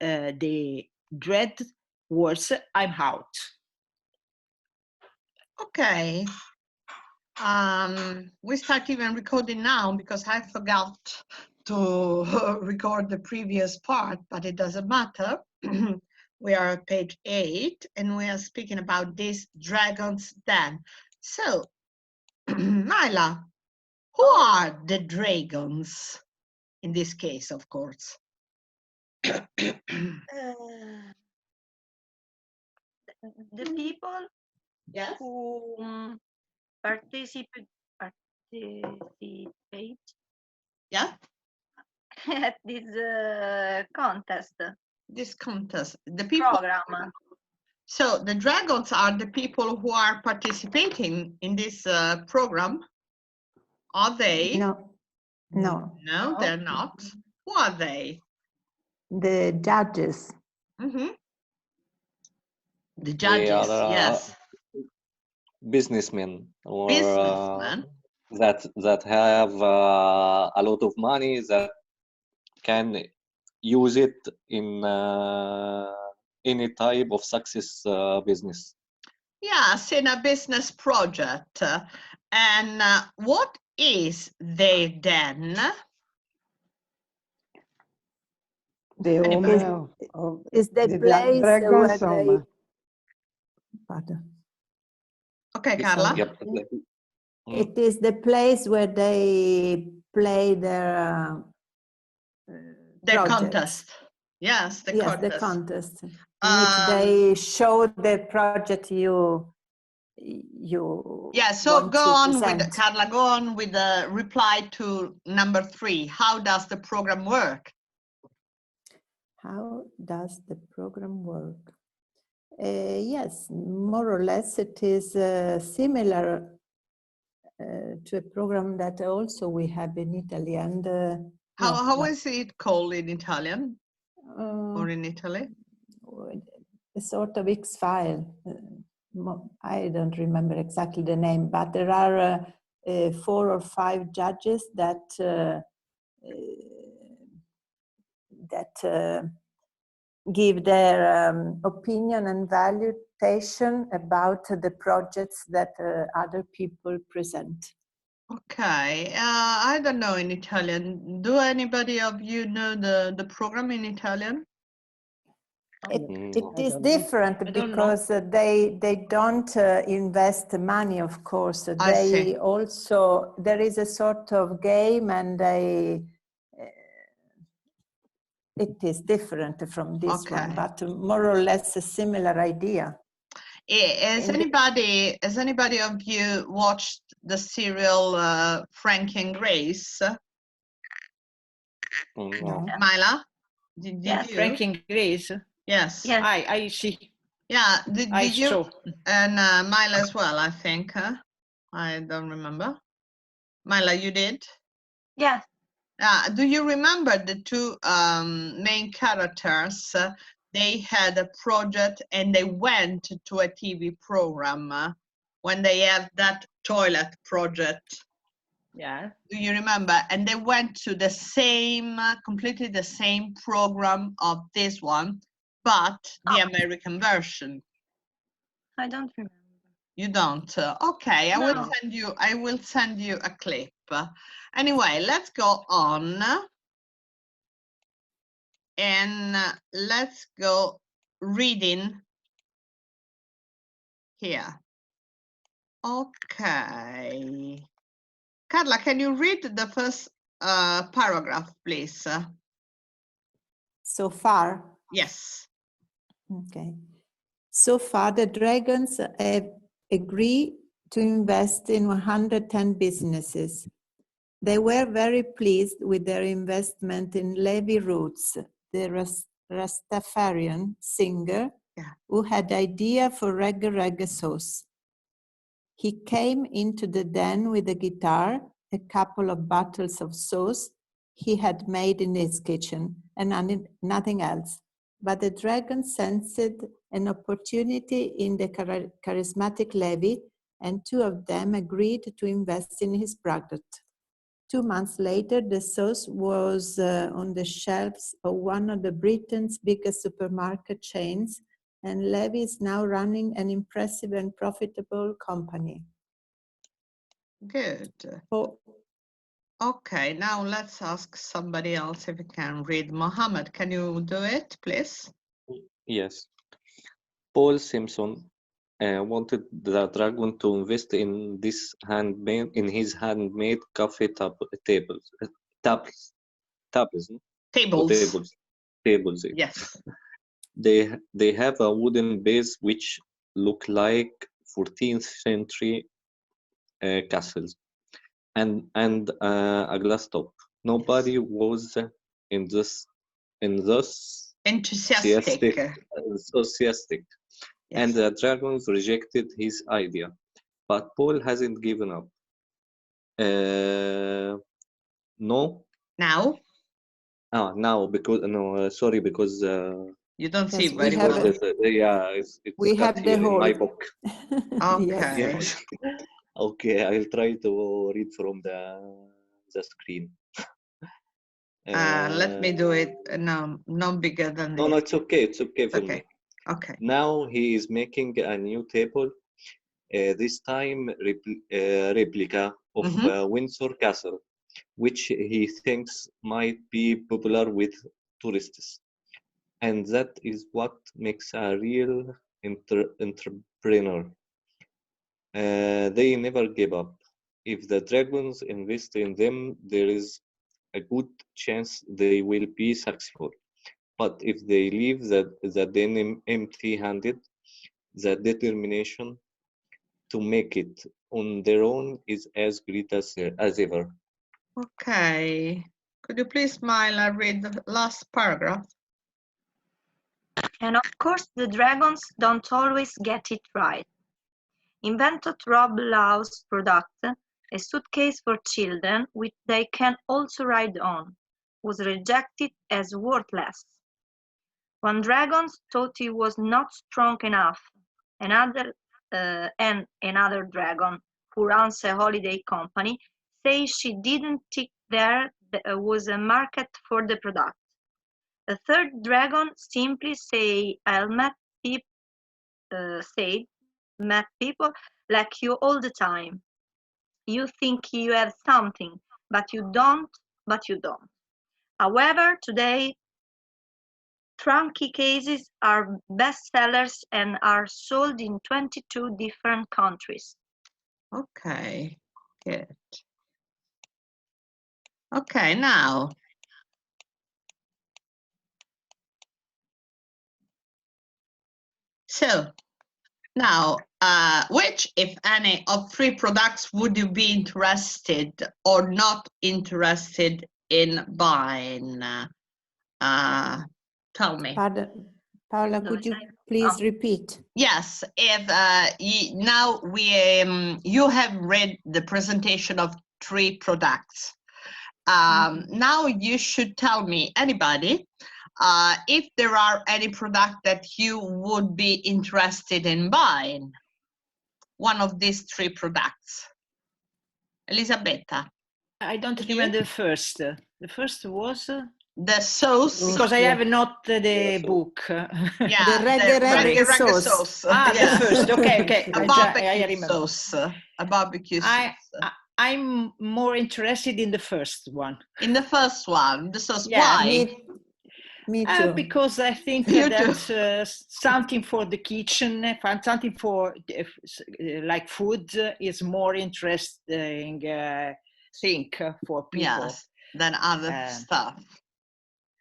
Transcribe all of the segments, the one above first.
the dread words, I'm out. Okay. We start even recording now because I forgot to record the previous part, but it doesn't matter. We are at page 8 and we are speaking about these dragons then. So, Myla, who are the dragons in this case, of course? The people Yes. who participate Yeah. at this contest. This contest, the people. Program. So the dragons are the people who are participating in this program. Are they? No, no. No, they're not. Who are they? The judges. Mm-hmm. The They judges, are yes. businessmen or Businessmen. that have a lot of money that can use it in any type of success business. Yes, in a business project. And what is they then? The owner is the place dragons where they... Pardon. Okay, Carla. Yep. It is the place where they play their contest. Yes, the yes, contest. the contest in which they show the project you yeah, so want go to on present. with Carla, go on with the reply to number 3. How does the program work? How does the program work? Yes, more or less it is similar to a program that also we have in Italy. And how is it called in Italian or in Italy? A sort of X-file. I don't remember exactly the name, but there are 4 or 5 judges that give their opinion and valuation about the projects that other people present. Okay, I don't know in Italian. Do anybody of you know the program in Italian? It is different because they don't invest money, of course. They also, there is a sort of game and it is different from this one, but more or less a similar idea. Has anybody of you watched the serial Frank and Grace? No. Myla? Did yes, you? Frank and Grace. Yes. Yes. I see. Yeah, did you? Saw. And Myla as well, I think. I don't remember. Myla, you did? Yeah. Do you remember the 2 main characters? They had a project and they went to a TV program when they had that toilet project. Yeah. Do you remember? And they went to the same, completely the same program of this one, but the American version. I don't remember. You don't? Okay, I will send you a clip. Anyway, let's go on. And let's go reading here. Okay. Carla, can you read the first paragraph, please? So far? Yes. Okay. So far, the dragons have agreed to invest in 110 businesses. They were very pleased with their investment in Levi Roots, the Rastafarian singer who had the idea for reggae sauce. He came into the den with a guitar, a couple of bottles of sauce he had made in his kitchen, and nothing else. But the dragon sensed an opportunity in the charismatic Levi, and 2 of them agreed to invest in his product. 2 months later, the sauce was on the shelves of one of the Britain's biggest supermarket chains, and Levi is now running an impressive and profitable company. Good. Oh, Okay, now let's ask somebody else if we can read. Mohammed, can you do it, please? Yes. Paul Simpson wanted the dragon to invest in his handmade coffee tables. No? Or Tables. tables. Yes. They have a wooden base which look like 14th century castles and a glass top. Nobody was in this Enthusiastic. enthusiastic, and Yes. the dragons rejected his idea. But Paul hasn't given up. No. Now Now because no, sorry, because you don't see yes, we very have well. yeah, it's we got have the here in my whole. book. Okay. Yes. Okay, I'll try to read from the screen. Let me do it. No, no bigger than No, this. it's okay. It's okay for Okay. me. Okay. Now he is making a new table, this time replica of Windsor Castle, which he thinks might be popular with tourists. And that is what makes a real entrepreneur. They never give up. If the dragons invest in them, there is a good chance they will be successful. But if they leave the den empty-handed, the determination to make it on their own is as great as ever. Okay. Could you please, Myla, read the last paragraph? And of course, the dragons don't always get it right. Inventor Rob Law's product, a suitcase for children which they can also ride on, was rejected as worthless. One dragon thought he was not strong enough. Another dragon, who runs a holiday company, says she didn't think there was a market for the product. A third dragon simply said, "I'll met people like you all the time. You think you have something, but you don't. However, today, trunky cases are bestsellers and are sold in 22 different countries." Okay. Good. Okay, now. So now, which, if any, of 3 products would you be interested or not interested in buying? Tell me. Pardon, Paola, could you please repeat? Yes, if now you have read the presentation of 3 products. Now you should tell me, anybody, if there are any product that you would be interested in buying. One of these 3 products. Elisabetta. I don't remember the first. The first was the sauce. because I have not the Yeah, so- book. Yeah, The reggae sauce. Ah, Yeah. the first. Okay. A I barbecue remember. sauce. A barbecue sauce. I'm more interested in the first one. In the first one, the sauce. Yeah. Why? Me too. Because I think You that something for the kitchen, something for like food is more interesting thing for people. Yes, than other stuff.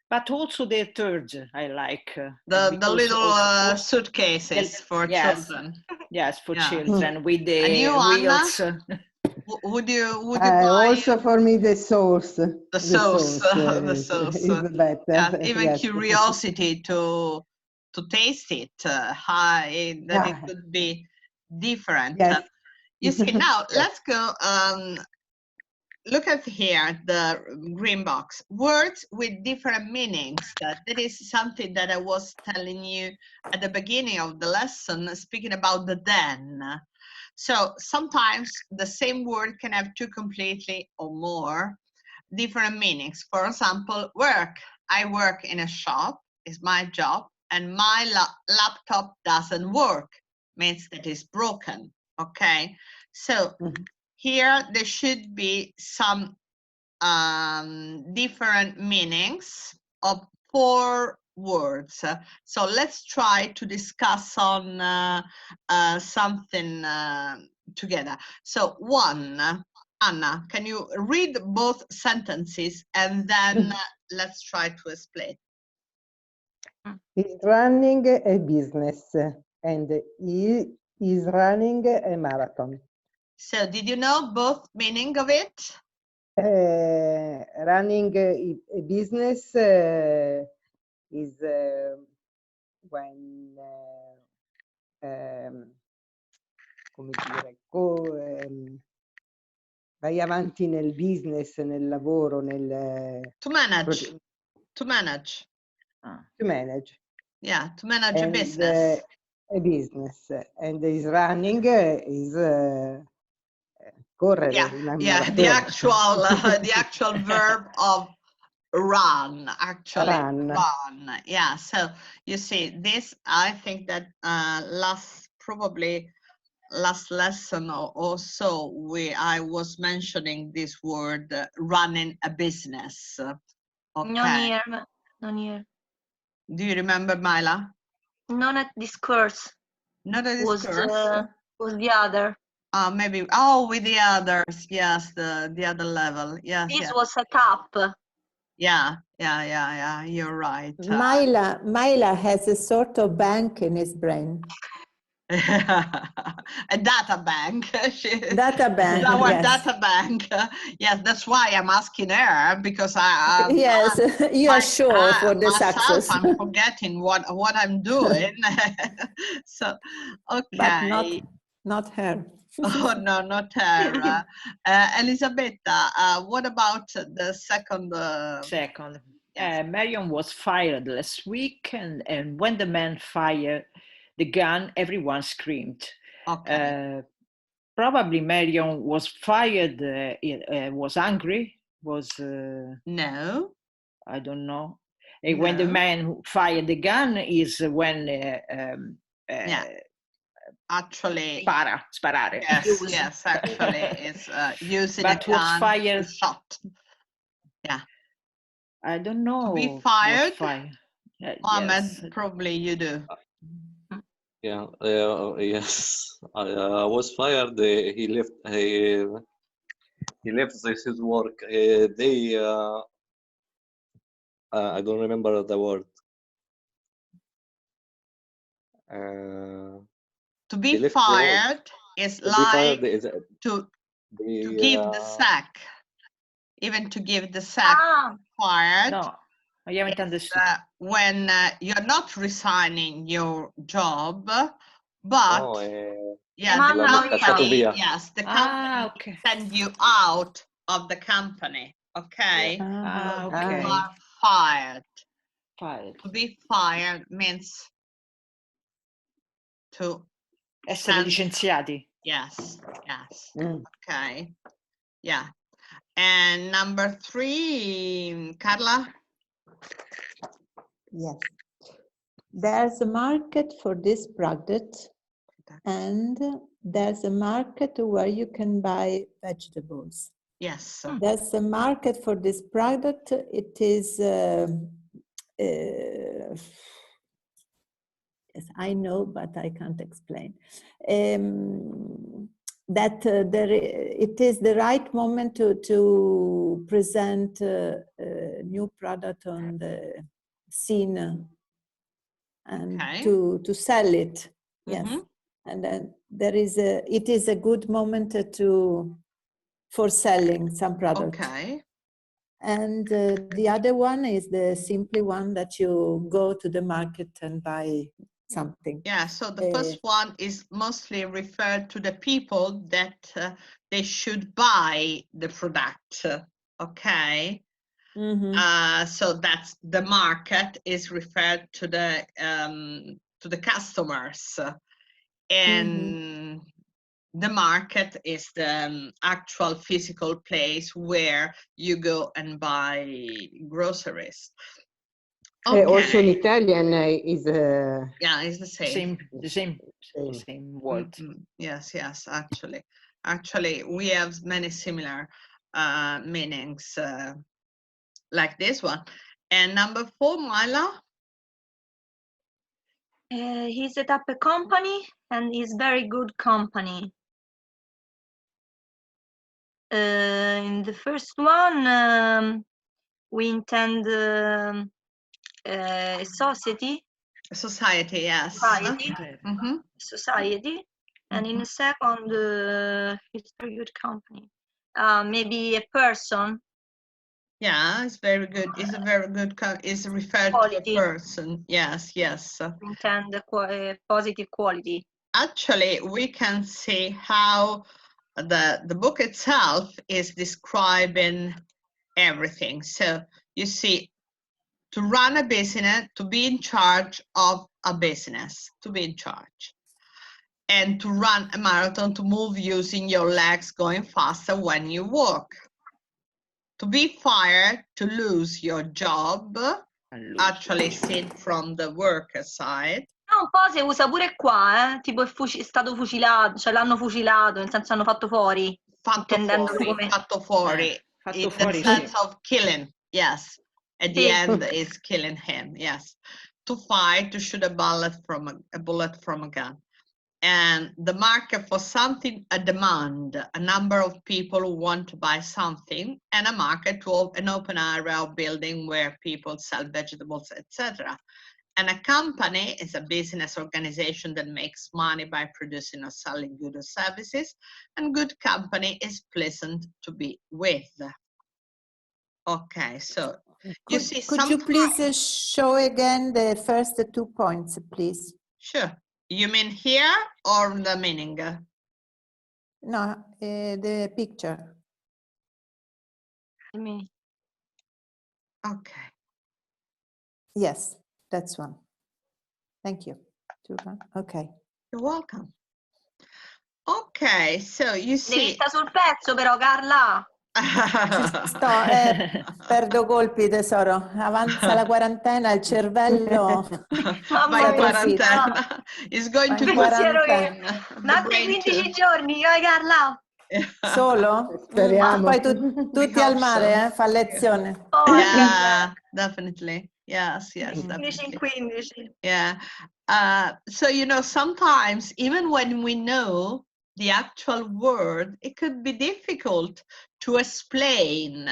But also the third I like. The because little also suitcases for children. Yes, for Yeah. children with the And you, wheels. Would you buy Also for me the sauce. the sauce? The is sauce. better. Yeah, even Yes. curiosity to taste it, that it could be different. Yes. You see, now let's go look at here the green box. Words with different meanings. That is something that I was telling you at the beginning of the lesson, speaking about the den. So sometimes the same word can have 2 completely or more different meanings. For example, work. I work in a shop, is my job, and my laptop doesn't work, means that it's broken. Okay, so here there should be some different meanings of 4 words. So let's try to discuss on something together. So 1, Anna, can you read both sentences and then let's try to explain. He's running a business and he is running a marathon. So did you know both meaning of it? Running a business is when come dire, vai avanti nel business, nel lavoro, To manage. To manage. To manage. Yeah, to manage a And, business. a business. And is running is correre. Yeah, una yeah, the maratona. actual verb of run, actually. Run. Yeah, so you see this, I think that probably last lesson or so, I was mentioning this word, running a business. Okay. Non here. Do you remember, Myla? Non at discourse. Not a discourse. Was the other. Maybe, with the others, yes, the other level, yes. This yes. was set up. Yeah, you're right. Myla has a sort of bank in his brain. A data bank. Data bank, Our yes. data bank. Yes, that's why I'm asking her, because yes, you are sure for the myself, success. I'm forgetting what I'm doing. So, okay. But not her. Oh no, not her. Elisabetta, what about the second? Second, Yes. Marion was fired last week, and when the man fired the gun, everyone screamed. Okay. Probably Marion was fired, was angry, No. I don't know. And when the man who fired the gun is when yeah. Actually, sparare. Yes, actually, it's using but a gun was fired. to shot. Yeah. I don't know. To be fired, Mohammed, yes. probably you do. Yeah, yes. I was fired. He left. He left his work. I don't remember the word. To be fired is like to give the sack. Even to give the sack fired. No, I haven't understood. When you're not resigning your job, but the company send you out of the company. Okay. Okay. You are fired. Fired. To be fired means to essere licenziati. Yes. Okay. Yeah. And number 3, Carla? Yes. There's a market for this product, and there's a market where you can buy vegetables. Yes. There's a market for this product. It is, yes, I know, but I can't explain. That it is the right moment to present a new product on the scene and to sell it. Yes. And then it is a good moment for selling some product. Okay. And the other one is the simply one that you go to the market and buy something. Yeah, so the first one is mostly referred to the people that they should buy the product. Okay. So that's the market is referred to the customers, and the market is the actual physical place where you go and buy groceries. Okay. Also in Italian is yeah, it's the same. The same word. Yes, yes, actually we have many similar meanings like this one. And number 4, Mila? He set up a company and is very good company. In the first one, we intend a society. A society, yes. Society. Society. And in the second, it's very good company. Maybe a person. Yeah, it's very good. It's a very good. It's referred Quality. to a person. Yes, yes. Intend a positive quality. Actually, we can see how the book itself is describing everything. So you see, to run a business, to be in charge of a business, to be in charge. And to run a marathon, to move using your legs, going faster when you walk. To be fired, to lose your job, actually seen from the worker side. Un po' si usa pure qua, tipo è stato fucilato, cioè l'hanno fucilato, nel senso hanno fatto fuori. Fatto fuori, in the sense of killing, yes. At the end is killing him, yes. To fight, to shoot a bullet from a gun. And the market for something, a demand, a number of people who want to buy something, and a market to an open area of building where people sell vegetables, etc. And a company is a business organization that makes money by producing or selling goods or services, and good company is pleasant to be with. Okay, so you see Could you please show again the first 2 points, please? Sure. You mean here or the meaning? No, the picture. Me. Okay. Yes, that's one. Thank you. Okay. You're welcome. Okay, so you see. Devi stare sul pezzo però, Carla. Sto, perdo colpi, tesoro. Avanza la quarantena, il cervello. Vai in quarantena. Is going to quarantena. Altri 15 giorni, Carla. Solo? Speriamo. Poi tutti al mare, fa lezione. Yeah, definitely. Yes, definitely. 15. Yeah. So, you know, sometimes even when we know the actual word, it could be difficult to explain.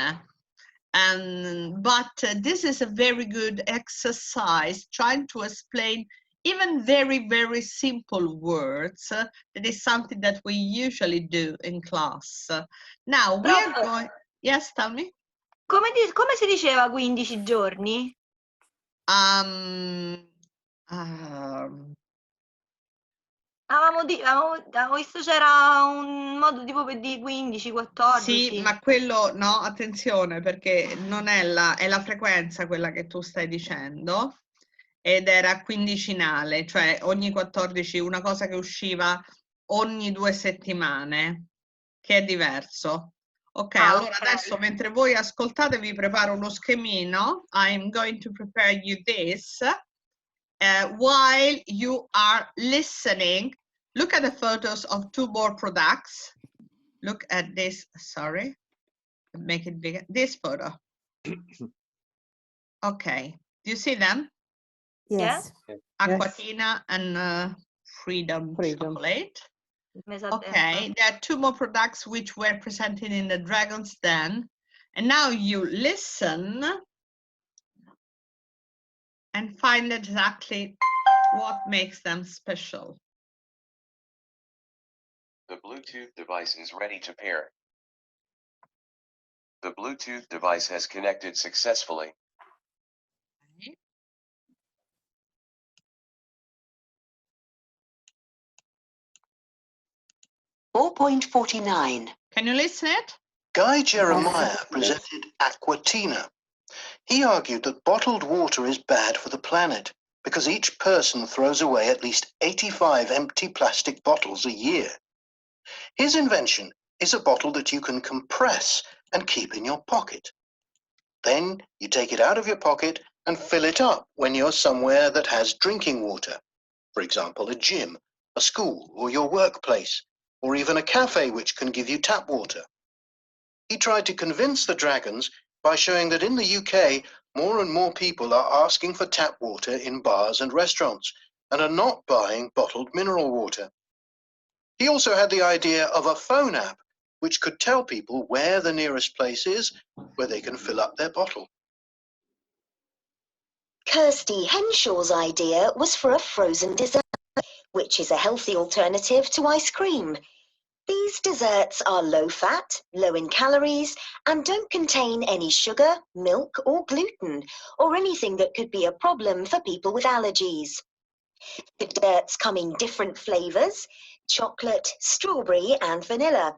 But this is a very good exercise, trying to explain even very, very simple words. That is something that we usually do in class. Now, we are going... Yes, tell me. Come si diceva 15 giorni? Avevamo visto c'era un modo tipo per dire 15, 14. Sì, ma quello no, attenzione, perché non è la frequenza quella che tu stai dicendo, ed era quindicinale, cioè ogni 14, una cosa che usciva ogni 2 settimane, che è diverso. Ok, allora adesso mentre voi ascoltate vi preparo uno schemino. I'm going to prepare you this. While you are listening, look at the photos of 2 more products. Look at this, sorry, make it bigger, this photo. Okay, do you see them? Yes. Aquatina and Freedom Chocolate. Okay, there are 2 more products which were presented in the Dragon's Den. And now you listen and find exactly what makes them special. The Bluetooth device is ready to pair. The Bluetooth device has connected successfully. Okay. 4.49. Can you listen it? Guy Jeremiah presented Aquatina. He argued that bottled water is bad for the planet because each person throws away at least 85 empty plastic bottles a year. His invention is a bottle that you can compress and keep in your pocket. Then you take it out of your pocket and fill it up when you're somewhere that has drinking water. For example, a gym, a school, or your workplace, or even a cafe which can give you tap water. He tried to convince the dragons by showing that in the UK, more and more people are asking for tap water in bars and restaurants and are not buying bottled mineral water. He also had the idea of a phone app which could tell people where the nearest place is where they can fill up their bottle. Kirsty Henshaw's idea was for a frozen dessert, which is a healthy alternative to ice cream. These desserts are low-fat, low in calories, and don't contain any sugar, milk, or gluten, or anything that could be a problem for people with allergies. The desserts come in different flavors: chocolate, strawberry, and vanilla.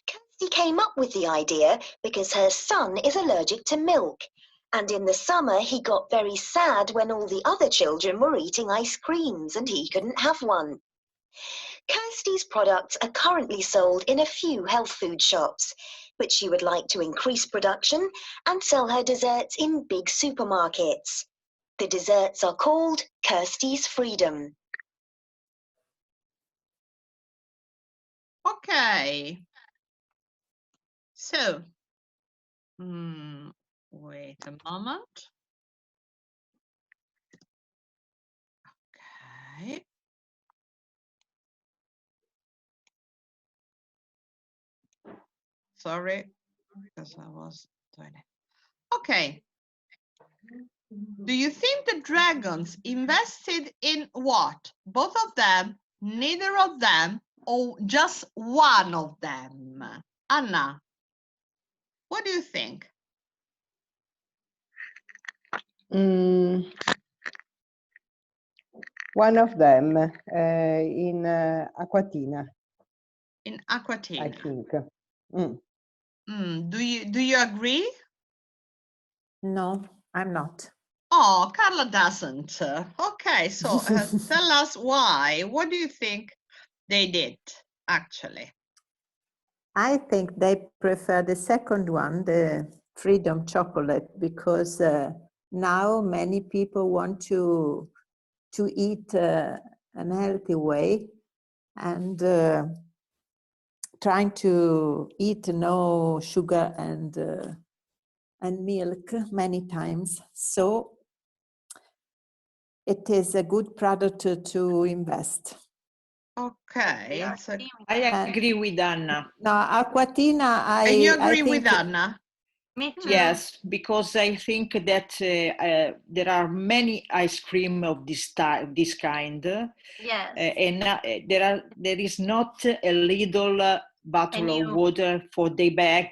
Kirsty came up with the idea because her son is allergic to milk, and in the summer he got very sad when all the other children were eating ice creams and he couldn't have one. Kirsty's products are currently sold in a few health food shops, but she would like to increase production and sell her desserts in big supermarkets. The desserts are called Kirsty's Freedom. Okay. So, wait a moment. Okay. Sorry, because I was doing it. Okay. Do you think the dragons invested in what? Both of them, neither of them, or just one of them? Anna, what do you think? One of them in Aquatina, In I Aquatina. think. Do you agree? No, I'm not. Oh, Carla doesn't. Okay, so tell us why. What do you think they did, actually? I think they prefer the second one, the Freedom chocolate, because now many people want to eat an healthy way, and trying to eat no sugar and milk many times. So it is a good product to invest. Okay. I agree with Anna. No, Aquatina, And you I agree with think Anna? Me too. Yes, because I think that there are many ice cream of this kind, Yes. and there is not a little bottle of water for the bag.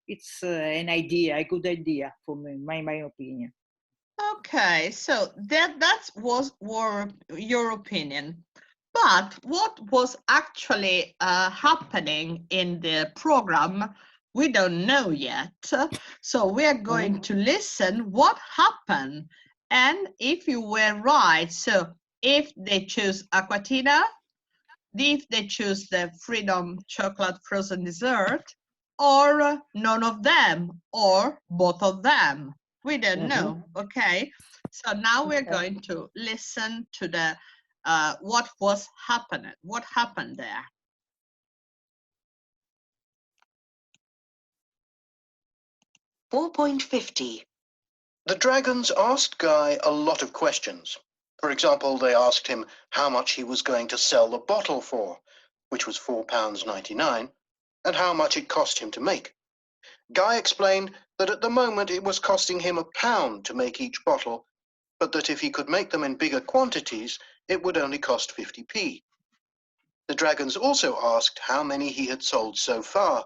It's an idea, a good idea for me, my opinion. Okay, so that was your opinion. But what was actually happening in the program, we don't know yet. So we are going to listen what happened. And if you were right, so if they choose Aquatina, if they choose the Freedom Chocolate Frozen Dessert, or none of them, or both of them. We don't know, okay? So now we're going to listen to the what was happening, what happened there. .50. The dragons asked Guy a lot of questions. For example, they asked him how much he was going to sell the bottle for, which was £4.99, and how much it cost him to make. Guy explained that at the moment it was costing him £1 to make each bottle, but that if he could make them in bigger quantities, it would only cost 50p. The dragons also asked how many he had sold so far,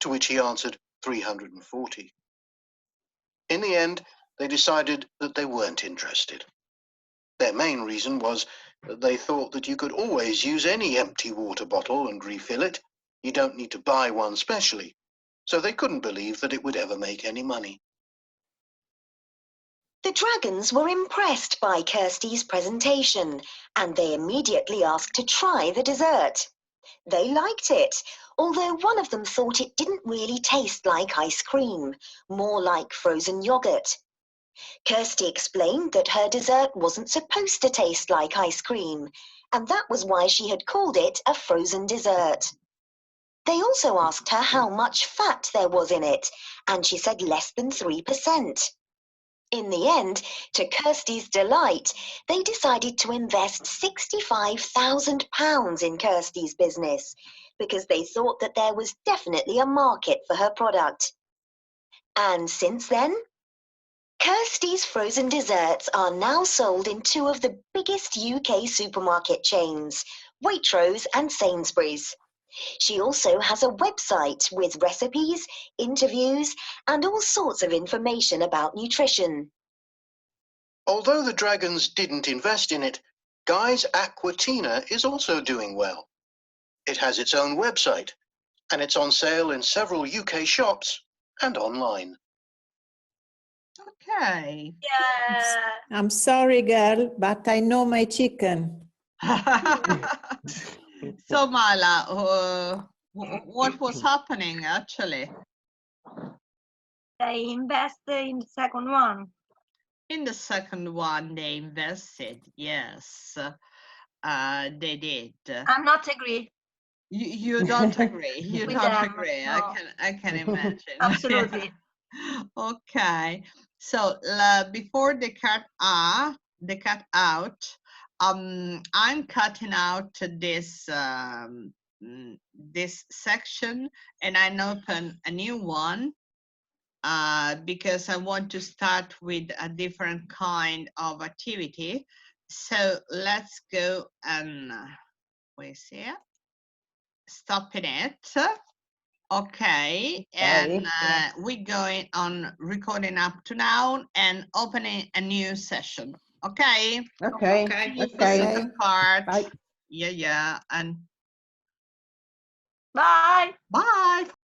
to which he answered 340. In the end, they decided that they weren't interested. Their main reason was that they thought that you could always use any empty water bottle and refill it. You don't need to buy one specially. So they couldn't believe that it would ever make any money. The dragons were impressed by Kirsty's presentation, and they immediately asked to try the dessert. They liked it, although one of them thought it didn't really taste like ice cream, more like frozen yogurt. Kirsty explained that her dessert wasn't supposed to taste like ice cream, and that was why she had called it a frozen dessert. They also asked her how much fat there was in it, and she said less than 3%. In the end, to Kirsty's delight, they decided to invest £65,000 in Kirsty's business because they thought that there was definitely a market for her product. And since then, Kirsty's frozen desserts are now sold in 2 of the biggest UK supermarket chains, Waitrose and Sainsbury's. She also has a website with recipes, interviews, and all sorts of information about nutrition. Although the Dragons didn't invest in it, Guy's Aquatina is also doing well. It has its own website, and it's on sale in several UK shops and online. Okay. Yeah. I'm sorry, girl, but I know my chicken. So Mala, what was happening actually? They invest in the second one. In the second one, they invested. Yes, they did. I'm not agree. You don't agree. You With don't them, agree. no. I can imagine. Absolutely. Okay. So before they cut out, I'm cutting out this this section, and I open a new one because I want to start with a different kind of activity. So let's go and where's here? Stopping it. Okay, and we're going on recording up to now and opening a new session. Okay. Okay. See you for Okay. second part. Bye. Yeah, and Bye.